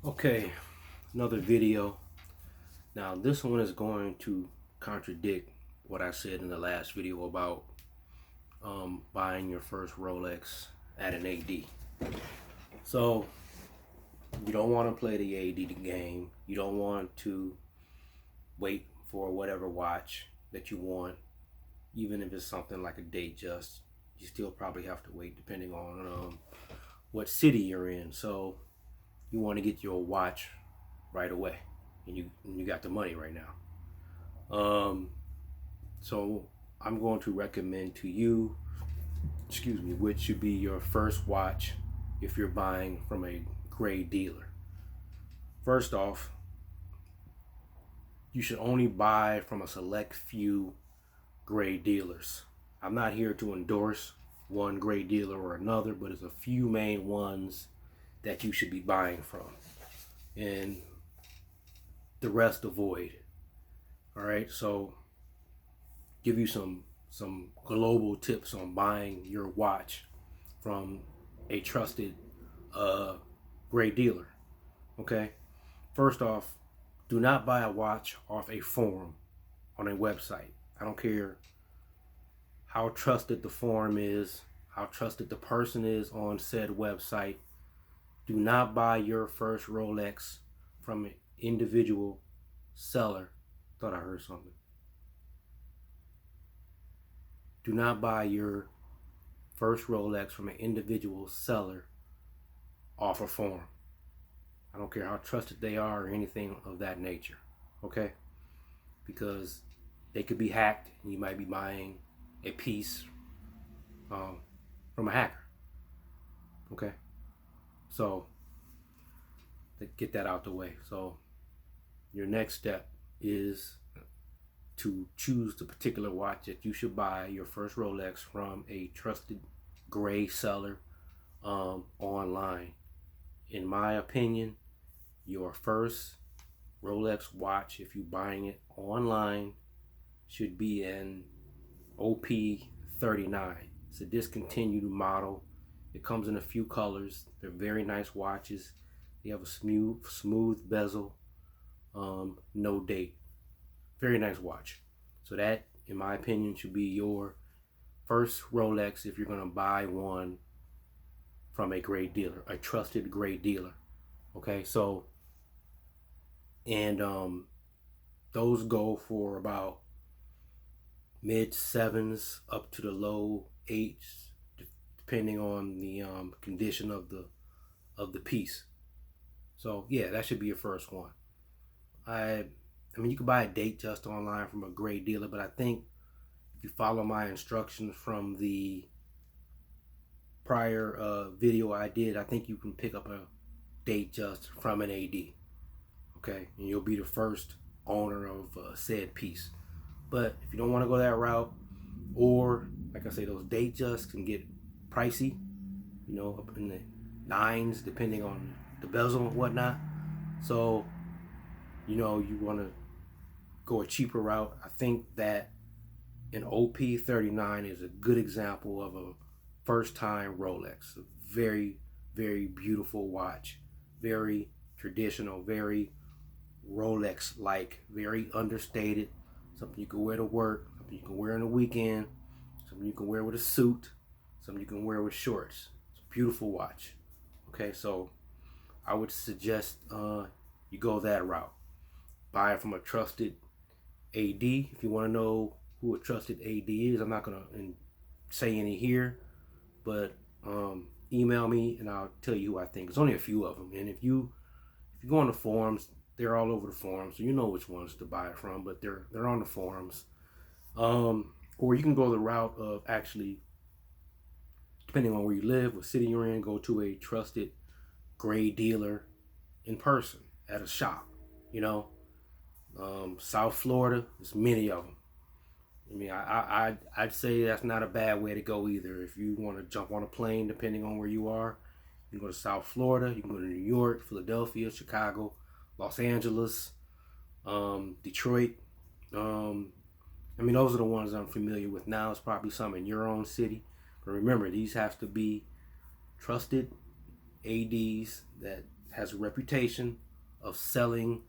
Okay, another video. Now this one is going to contradict what I said in the last video about buying your first Rolex at an AD. So you don't want to play the AD game. You don't want to wait for whatever watch that you want, even if it's something like a Datejust. You still probably have to wait depending on what city you're in. So you want to get your watch right away, and you got the money right now. So I'm going to recommend to you, which should be your first watch if you're buying from a gray dealer. First off, you should only buy from a select few gray dealers. I'm not here to endorse one gray dealer or another, but it's a few main ones that you should be buying from, and the rest avoid. All right, so give you some global tips on buying your watch from a trusted gray dealer. Okay, first off, do not buy a watch off a forum on a website. I don't care how trusted the forum is, how trusted the person is on said website. Do not buy your first Rolex from an individual seller. Thought I heard something. Do not buy your first Rolex from an individual seller off a forum. I don't care how trusted they are or anything of that nature. Okay? Because they could be hacked and you might be buying a piece from a hacker. Okay? So, to get that out the way. So, your next step is to choose the particular watch that you should buy your first Rolex from a trusted gray seller online. In my opinion, your first Rolex watch, if you're buying it online, should be an OP39. It's a discontinued model. It comes in a few colors. They're very nice watches. They have a smooth bezel, no date. Very nice watch. So that, in my opinion, should be your first Rolex if you're going to buy one from a great dealer, a trusted great dealer. Okay, so, and those go for about mid sevens up to the low eights, depending on the condition of the piece. So yeah, that should be your first one. I mean, you can buy a Datejust online from a great dealer, but I think if you follow my instructions from the prior video I did, I think you can pick up a Datejust from an AD. Okay, and you'll be the first owner of said piece. But if you don't want to go that route, or like I say, those Datejusts can get pricey, up in the nines depending on the bezel and whatnot. So, you want to go a cheaper route. I think that an OP39 is a good example of a first time Rolex. A very, very beautiful watch. Very traditional, very Rolex like, very understated. Something you can wear to work, something you can wear on the weekend, something you can wear with a suit, something you can wear with shorts. It's a beautiful watch. Okay, so I would suggest you go that route. Buy it from a trusted AD. If you want to know who a trusted AD is, I'm not going to say any here, but email me and I'll tell you who I think. There's only a few of them, and if you go on the forums, they're all over the forums, so you know which ones to buy it from, but they're on the forums. Or you can go the route of actually, depending on where you live, what city you're in, go to a trusted gray dealer in person at a shop. South Florida, there's many of them. I mean, I'd say that's not a bad way to go either. If you want to jump on a plane, depending on where you are, you can go to South Florida, you can go to New York, Philadelphia, Chicago, Los Angeles, Detroit. I mean, those are the ones I'm familiar with now. It's probably some in your own city. But remember, these have to be trusted ADs that has a reputation of selling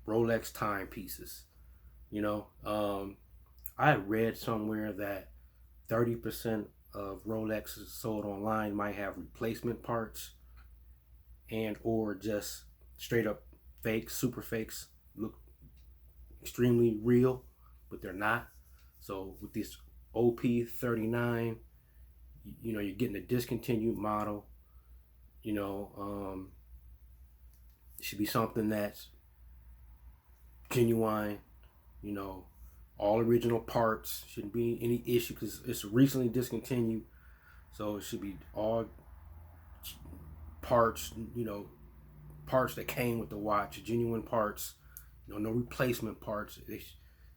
Rolex timepieces. You know, I read somewhere that 30% of Rolexes sold online might have replacement parts and or just straight up fakes, super fakes, look extremely real, but they're not. So with this OP39, you know, you're getting a discontinued model. You know, it should be something that's genuine. You know, all original parts, shouldn't be any issue because it's recently discontinued. So it should be all parts, you know, parts that came with the watch, genuine parts. You know, no replacement parts. They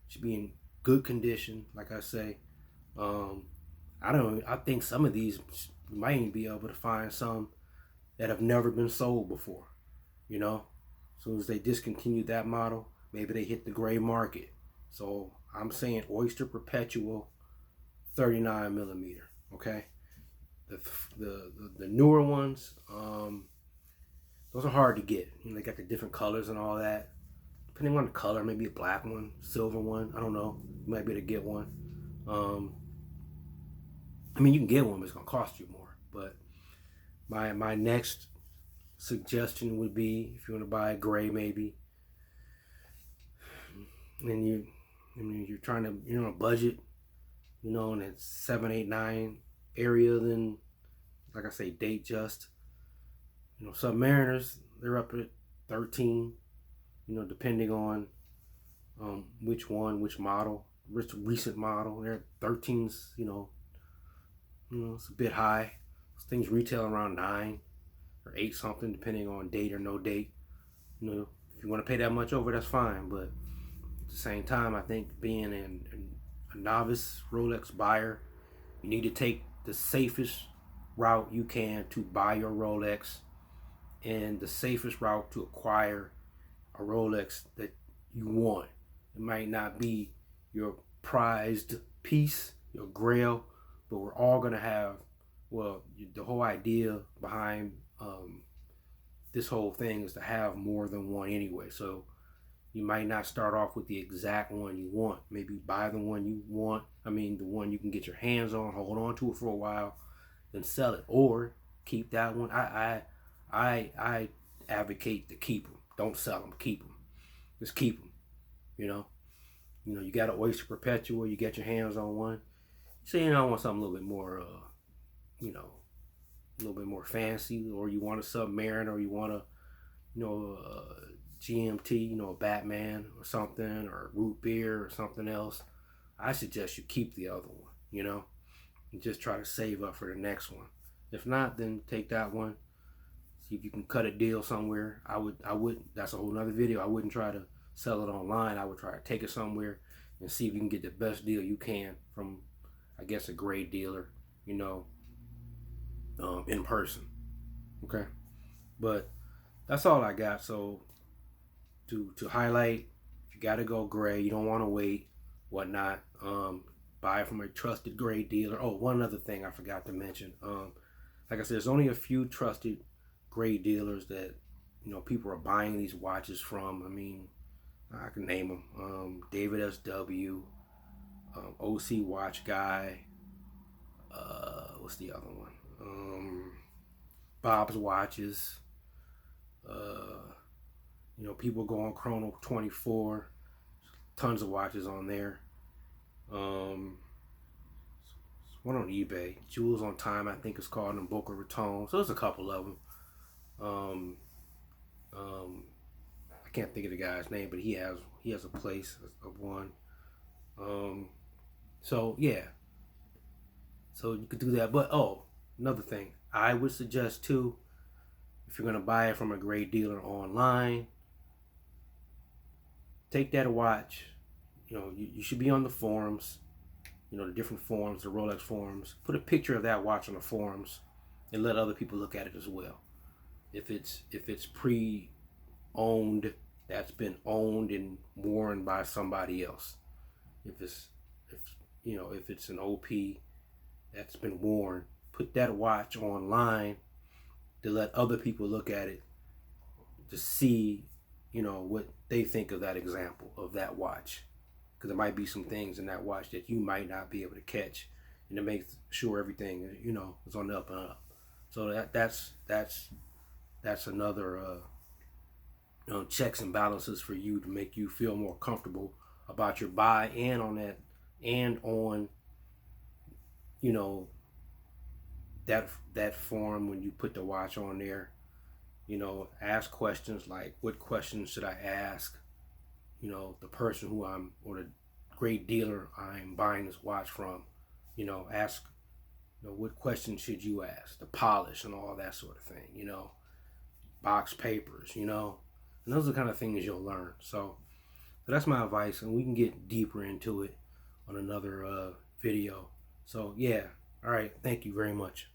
should be in good condition. Like I say, I think some of these you might even be able to find some that have never been sold before. You know, as soon as they discontinued that model, maybe they hit the gray market. So I'm saying Oyster Perpetual 39 millimeter. Okay, the newer ones, those are hard to get. You know, they got the different colors and all that. Depending on the color, maybe a black one, silver one. I don't know. You might be able to get one. I mean, you can get one, but it's gonna cost you more. But my next suggestion would be if you want to buy a gray, maybe, and you're trying to, you're on a budget, you know, and it's 7, 8, 9 area, then like I say, date just. You know, Submariners, they're up at 13. You know, depending on which model, which recent model. They're 13s. You know, it's a bit high. Those things retail around 9 or 8 something, depending on date or no date. You know, if you want to pay that much over, that's fine. But at the same time, I think being a novice Rolex buyer, you need to take the safest route you can to buy your Rolex, and the safest route to acquire a Rolex that you want. It might not be your prized piece, your grail, but we're all gonna have, well, the whole idea behind this whole thing is to have more than one anyway. So you might not start off with the exact one you want. Maybe buy the one you want. I mean, the one you can get your hands on, hold on to it for a while, then sell it, or keep that one. I advocate to keep them. Don't sell them. Keep them. Just keep them. You know. You got an Oyster Perpetual. You get your hands on one. Say, I want something a little bit more, a little bit more fancy, or you want a Submariner, or you want a, GMT, a Batman or something, or root beer or something else. I suggest you keep the other one. And just try to save up for the next one. If not, then take that one. See if you can cut a deal somewhere. I would. That's a whole nother video. I wouldn't try to sell it online. I would try to take it somewhere and see if you can get the best deal you can from, I guess, a great dealer, in person. Okay, but that's all I got. So to highlight, if you got to go gray, you don't want to wait, whatnot. Buy from a trusted gray dealer. Oh, one other thing I forgot to mention. Like I said, there's only a few trusted gray dealers that people are buying these watches from. I mean, I can name them. David SW, OC Watch Guy. What's the other one? Bob's Watches. People go on Chrono 24. Tons of watches on there. One on eBay. Jewels on Time, I think it's called, in Boca Raton. So there's a couple of them. I can't think of the guy's name, but he has a place of one. So yeah. So you could do that. But another thing, I would suggest too, if you're gonna buy it from a great dealer online, take that watch. You should be on the forums. The different forums, the Rolex forums. Put a picture of that watch on the forums, and let other people look at it as well. If it's pre-owned, that's been owned and worn by somebody else. If it's an OP that's been worn, put that watch online to let other people look at it to see, what they think of that example of that watch. Because there might be some things in that watch that you might not be able to catch, and to make sure everything, is on the up and up. So that's another checks and balances for you to make you feel more comfortable about your buy, and on that, and on that form when you put the watch on there. Ask questions like, what questions should I ask the person or the great dealer I'm buying this watch from. Ask, what questions should you ask, the polish and all that sort of thing, box papers, and those are the kind of things you'll learn. So that's my advice, and we can get deeper into it on another video. So yeah, all right, thank you very much.